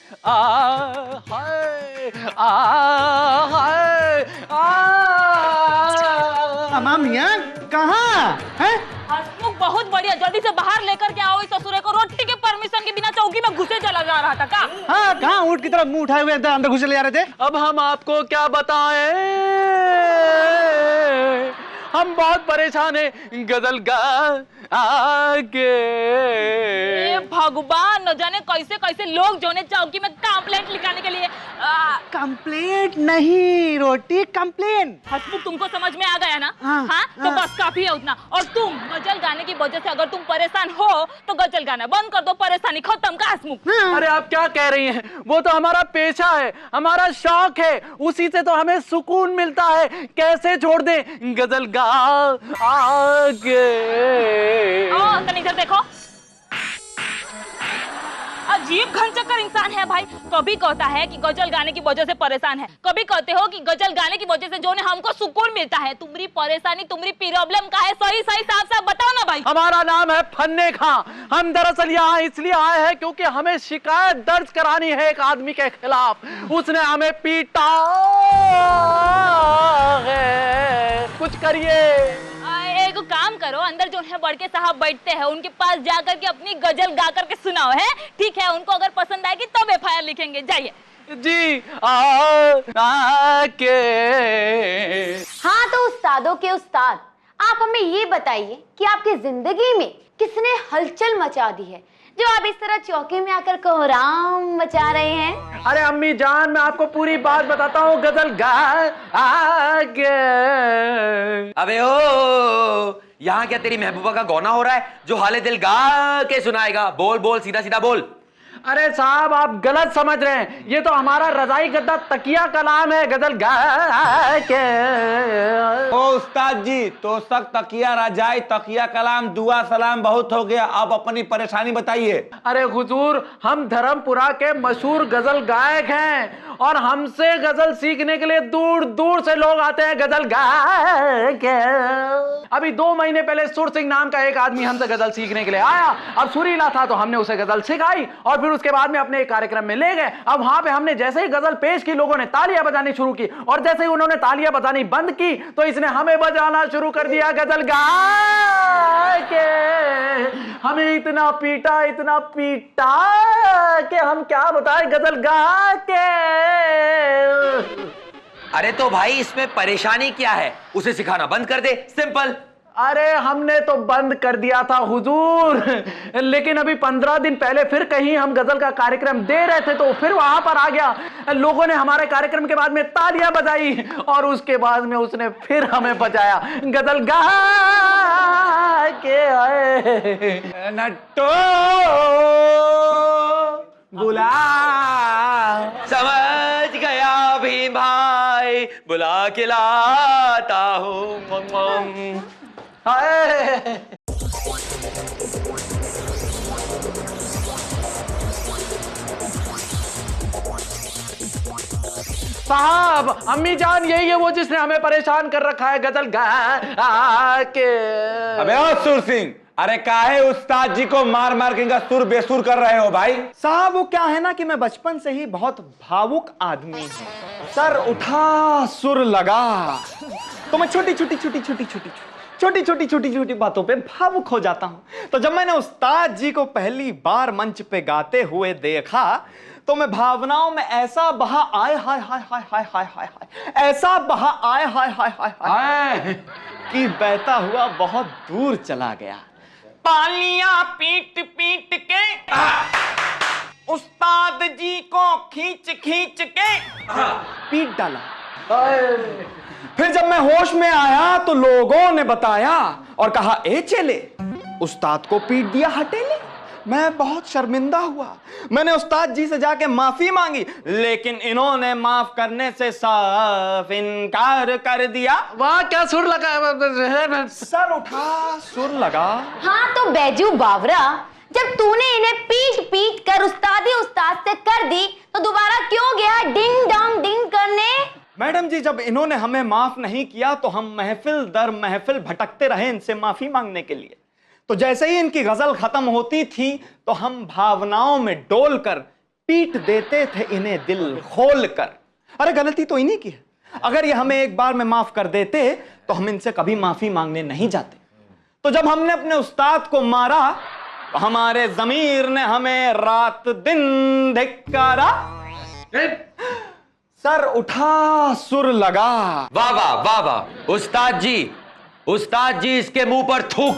हाय हाय अम्मा मियाँ कहाँ है? हसमुख बहुत बढ़िया, जल्दी से बाहर लेकर के आओ इस ससुरे को। रोटी के परमिशन के बिना चौकी में घुसे चला जा रहा था का? हाँ कहाँ ऊँट की तरफ मुंह उठाए हुए अंदर घुसे ले जा रहे थे। अब हम आपको क्या बताएं, हम बहुत परेशान हैं। गजल गा आगे। भगवान, न जाने कैसे कैसे लोग जो ने चौकी में कंप्लेंट लिखाने के लिए कंप्लेंट नहीं, रोटी कंप्लेन। हसमुख, तुमको समझ में आ गया ना? हाँ, हाँ, तो हाँ। बस काफी है उतना। और तुम गजल गाने की वजह से अगर तुम परेशान हो तो गजल गाना बंद कर दो, परेशानी खत्म का हसमुख। अरे आप क्या कह रही हैं, वो तो हमारा पेशा है, हमारा शौक है, उसी से तो हमें सुकून मिलता है, कैसे छोड़ दें। गजल गा आगे। तनी इधर देखो, अजीब घनचक्कर इंसान है भाई। कभी कहता है कि गजल गाने की वजह से परेशान है, कभी कहते हो कि गजल गाने की वजह से जो ने हमको सुकून मिलता है। तुम्हारी परेशानी, तुम्हारी प्रॉब्लम का है? सही सही साफ साफ बताओ ना भाई। हमारा नाम है फन्ने खां। हम दरअसल यहाँ इसलिए आए हैं क्योंकि हमें शिकायत दर्ज करानी है एक आदमी के खिलाफ। उसने हमें पीटा है, कुछ करिए। एक काम करो, अंदर जो है बड़के साहब बैठते हैं, उनके पास जाकर के अपनी गजल गा करके सुनाओ। है ठीक है, उनको अगर पसंद आएगी तब एफआईआर लिखेंगे। जाइए जी। के हाँ तो उस्तादों के उस्ताद, आप हमें ये बताइए कि आपकी जिंदगी में किसने हलचल मचा दी है जो आप इस तरह चौकी में आकर कोहराम मचा रहे हैं? अरे अम्मी जान, मैं आपको पूरी बात बताता हूँ। गजल गा आगे। अबे ओ, यहाँ क्या तेरी महबूबा का गौना हो रहा है जो हाले दिल गा के सुनाएगा? बोल बोल, सीधा सीधा बोल। अरे साहब आप गलत समझ रहे हैं, ये तो हमारा रजाई गद्दा तकिया कलाम है। गजल गा के। ओ उस्ताद जी, तो सख्त तकिया रजाई तकिया कलाम दुआ सलाम बहुत हो गया, आप अपनी परेशानी बताइए। अरे हुजूर, हम धर्मपुरा के मशहूर गजल गायक हैं और हमसे गजल सीखने के लिए दूर दूर से लोग आते हैं गजल गा के। अभी 2 महीने पहले सुर सिंह नाम का एक आदमी हमसे गजल सीखने के लिए आया। अब सुरीला था तो हमने उसे गजल सिखाई और फिर उसके बाद में अपने एक कार्यक्रम में ले गए। अब वहां पे हमने जैसे ही गजल पेश की, लोगों ने तालियां बजानी शुरू की और जैसे ही उन्होंने तालियां बजानी बंद की तो इसने हमें बजाना शुरू कर दिया गजल गा के। हमें इतना पीटा कि हम क्या बताएं गजल गा के। अरे तो भाई इसमें परेशानी क्या है? उसे सिखाना बंद कर दे, सिंपल। अरे हमने तो बंद कर दिया था हुजूर, लेकिन अभी 15 दिन पहले फिर कहीं हम गजल का कार्यक्रम दे रहे थे तो फिर वहां पर आ गया। लोगों ने हमारे कार्यक्रम के बाद में तालियां बजाई और उसके बाद में उसने फिर हमें बजाया गजल गा के। आए नट्टो बुला। समझ गया भीम भाई, बुला के लाता हूँ। साहब, अम्मी जान यही है वो जिसने हमें परेशान कर रखा है गजल गा के। अबे ओ सुर सिंह, अरे काहे उस्ताद जी को मार मार के इनका सुर बेसुर कर रहे हो भाई? साहब वो क्या है ना कि मैं बचपन से ही बहुत भावुक आदमी हूँ। सर उठा सुर लगा तो मैं छोटी छोटी बातों पे भावुक हो जाता हूँ। तो जब मैंने उस्ताद जी को पहली बार मंच पे गाते हुए देखा तो मैं भावनाओं में ऐसा बहा आए हाय हाय हाय हाय हाय हाय हाय, ऐसा बहा आए हाय हाय हाय हाय कि बहता हुआ बहुत दूर चला गया। तालियां पीट पीट के उस्ताद जी को खींच खींच के पीट डाला। फिर जब मैं होश में आया तो लोगों ने बताया और कहा ए चेले, उस्ताद को पीट दिया हटेले। मैं बहुत शर्मिंदा हुआ, मैंने उस्ताद जी से जाके माफी मांगी, लेकिन इन्होंने माफ करने से साफ इनकार कर दिया। वाह क्या सुर लगा। सर उठा सुर लगा। हाँ तो बैजू बावरा, जब तूने इन्हें पीट पीट कर उस्ताद से कर दी तो दोबारा क्यों गया डिंग डोंग डिंग करने? मैडम जी, जब इन्होंने हमें माफ नहीं किया तो हम महफिल दर महफिल भटकते रहे इनसे माफी मांगने के लिए। तो जैसे ही इनकी गजल खत्म होती थी तो हम भावनाओं में डोलकर पीट देते थे इन्हें दिल खोल कर। अरे गलती तो इन्हीं की है। अगर ये हमें एक बार में माफ कर देते तो हम इनसे कभी माफी मांगने नहीं जाते। तो जब हमने अपने उस्ताद को मारा तो हमारे ज़मीर ने हमें रात दिन धिक्कारा। सर उठा सुर लगा। वाह वाह वाह वाह उस्ताद जी इसके मुंह पर थूक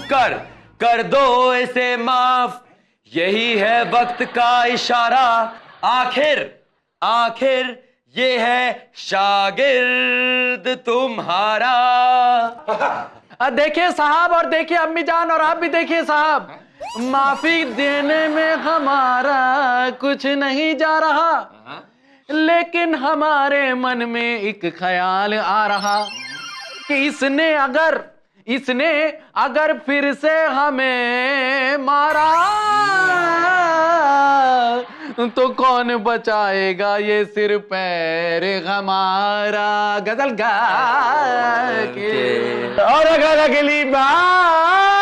कर दो इसे माफ, यही है वक्त का इशारा, आखिर ये है शागिर्द तुम्हारा। देखिए साहब और देखिए अम्मी जान और आप भी देखिए साहब, माफी देने में हमारा कुछ नहीं जा रहा, लेकिन हमारे मन में एक ख्याल आ रहा कि इसने अगर फिर से हमें मारा तो कौन बचाएगा ये सिर पैर हमारा। गजल गा के और अगर अगली बार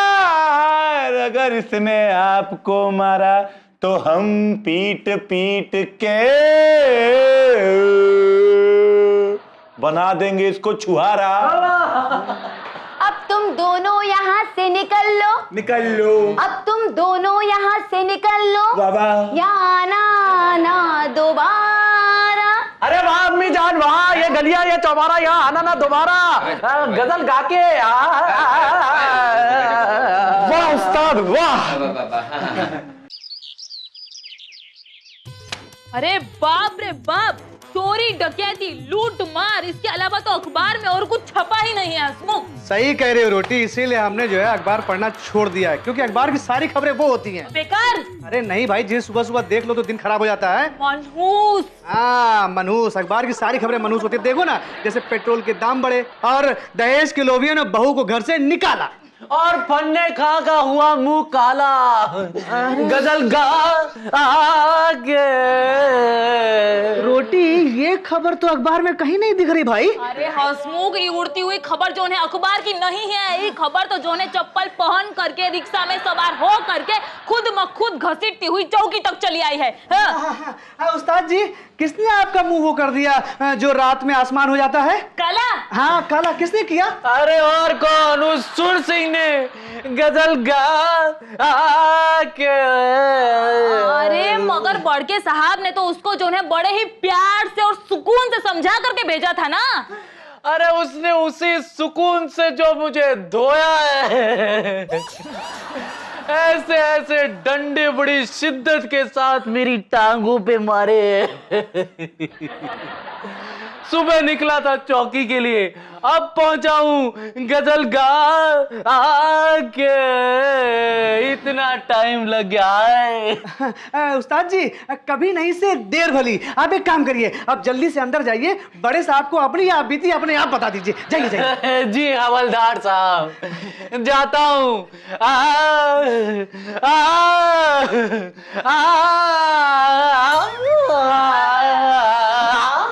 अगर इसने आपको मारा तो हम पीट पीट के बना देंगे इसको छुहारा। अब तुम दोनों यहाँ से निकल लो। अब तुम दोनों यहाँ से निकल लो। बाबा यहाँ ना दोबारा। अरे वाह अम्मी जान वाह, ये गलिया ये चौबारा यहाँ आना ना दोबारा। गजल गा के वाह उस्ताद वाह। अरे बाप रे बाप, चोरी डकैती लूट मार, इसके अलावा तो अखबार में और कुछ छपा ही नहीं है हसमुख। सही कह रहे हो रोटी, इसीलिए हमने जो है अखबार पढ़ना छोड़ दिया है, क्योंकि अखबार की सारी खबरें वो होती हैं बेकार। अरे नहीं भाई, जिस सुबह सुबह देख लो तो दिन खराब हो जाता है। मनहूस। हाँ मनहूस, अखबार की सारी खबरें मनहूस होती है। देखो ना, जैसे पेट्रोल के दाम बढ़े और दहेज के लोभियों ने बहू को घर से निकाला और फन्ने खा का हुआ मुंह काला। गजल गा आगे। रोटी, ये खबर तो अखबार में कहीं नहीं दिख रही भाई। अरे हसमुख, ये उड़ती हुई खबर जो है अखबार की नहीं है। ये खबर तो जो है चप्पल पहन करके रिक्शा में सवार हो करके खुद म खुद घसीटती हुई चौकी तक चली आई है। उस्ताद जी, किसने आपका मुंह वो कर दिया जो रात में आसमान हो जाता है? काला। हाँ काला, किसने किया? अरे और कौन, उस सुर सिंह ने गजल गा आके। अरे मगर बड़के साहब ने तो उसको जो है बड़े ही प्यार से और सुकून से समझा करके भेजा था ना। अरे उसने उसी सुकून से जो मुझे धोया है, ऐसे ऐसे डंडे बड़ी शिद्दत के साथ मेरी टांगों पे मारे। सुबह निकला था चौकी के लिए, अब पहुंचा हूं गजल गा आके। इतना टाइम लग गया है। उस्ताद जी, कभी नहीं से देर भली। आप एक काम करिए, आप जल्दी से अंदर जाइए, बड़े साहब को अपनी आप बीती अपने आप बता दीजिए। जाइए जाइए। जी हवलदार साहब, जाता हूं।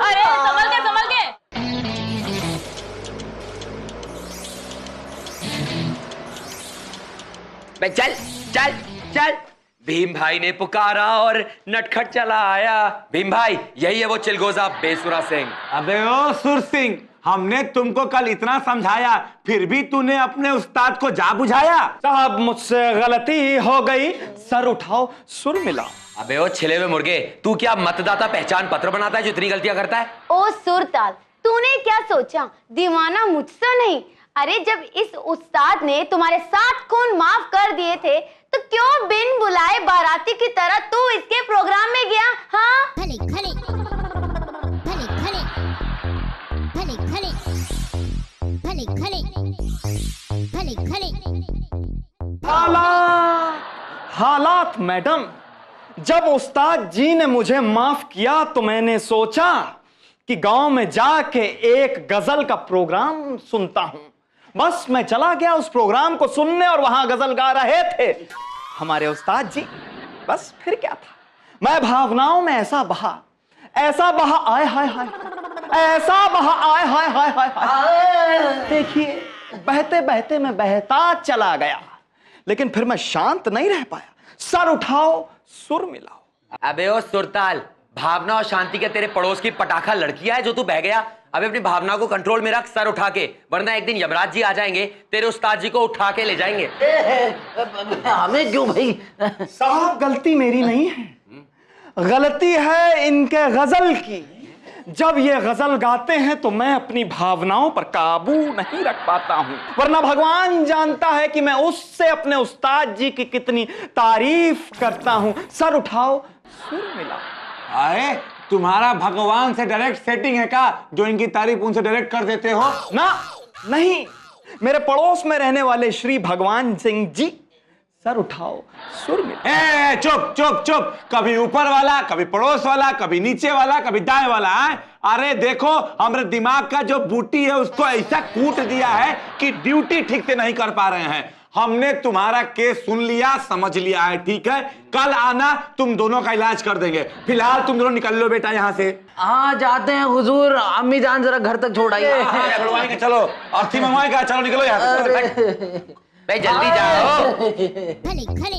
अरे संभल के संभल के। चल चल चल। भीम भाई ने पुकारा और नटखट चला आया। भीम भाई, यही है वो चिलगोजा बेसुरा सिंह। अबे ओ सुर सिंह, हमने तुमको कल इतना समझाया, फिर भी तूने अपने उस्ताद को जा बुझाया। साहब मुझसे गलती हो गई, सर उठाओ सुर मिलाओ। अबे ओ छिले हुए मुर्गे, तू क्या मतदाता पहचान पत्र बनाता है जो इतनी गलतियां करता है? ओ सुरताल, तूने क्या सोचा दीवाना मुझसे नहीं? अरे जब इस उस्ताद ने तुम्हारे 7 खून माफ कर दिए थे तो क्यों बिन बुलाए बाराती की तरह तू इसके प्रोग्राम में गया? हाँ भले भले भले भले भले भले भले भले भले भले। हालात मैडम, जब उस्ताद जी ने मुझे माफ किया तो मैंने सोचा कि गांव में जाके एक गजल का प्रोग्राम सुनता हूं। बस मैं चला गया उस प्रोग्राम को सुनने और वहां गजल गा रहे थे हमारे उस्ताद जी। बस फिर क्या था, मैं भावनाओं में ऐसा बहा आय हाय हाय, ऐसा बहा आय हाय हाय हाय हाय। देखिए, बहते बहते मैं बहता चला गया, लेकिन फिर मैं शांत नहीं रह पाया। सर उठाओ सुर मिलाओ। अबे ओ सुरताल, भावना और शांति के तेरे पड़ोस की पटाखा लड़कियां है जो तू बह गया। अबे अपनी भावना को कंट्रोल में रख, सर उठा के, वरना एक दिन यमराज जी आ जाएंगे, तेरे उस्ताद जी को उठा के ले जाएंगे। हमें क्यों भाई? साहब गलती मेरी नहीं है, गलती है इनके गजल की। जब ये गजल गाते हैं तो मैं अपनी भावनाओं पर काबू नहीं रख पाता हूं, वरना भगवान जानता है कि मैं उससे अपने उस्ताद जी की कितनी तारीफ करता हूं। सर उठाओ, सुर मिला। अरे तुम्हारा भगवान से डायरेक्ट सेटिंग है क्या, जो इनकी तारीफ उनसे डायरेक्ट कर देते हो? ना, नहीं, मेरे पड़ोस में रहने वाले श्री भगवान सिंह जी। सर उठाओ, सुर मिला। ए, चुप चुप चुप, कभी ऊपर वाला, कभी पड़ोस वाला, कभी नीचे वाला, कभी दाएं वाला है। अरे देखो, हमारे दिमाग का जो बूटी है उसको ऐसा कूट दिया है कि ड्यूटी ठीक से नहीं कर पा रहे हैं। हमने तुम्हारा केस सुन लिया, समझ लिया है, ठीक है? कल आना, तुम दोनों का इलाज कर देंगे। फिलहाल तुम दोनों निकल लो बेटा यहाँ से। हाँ जाते हैं हुजूर, अम्मी जान जरा घर तक छोड़ आइए। छुड़वाएंगे, चलो। अर्थी मंगवाएगा, चलो निकलो यहाँ से। भाई जल्दी जाओ। खड़े खड़े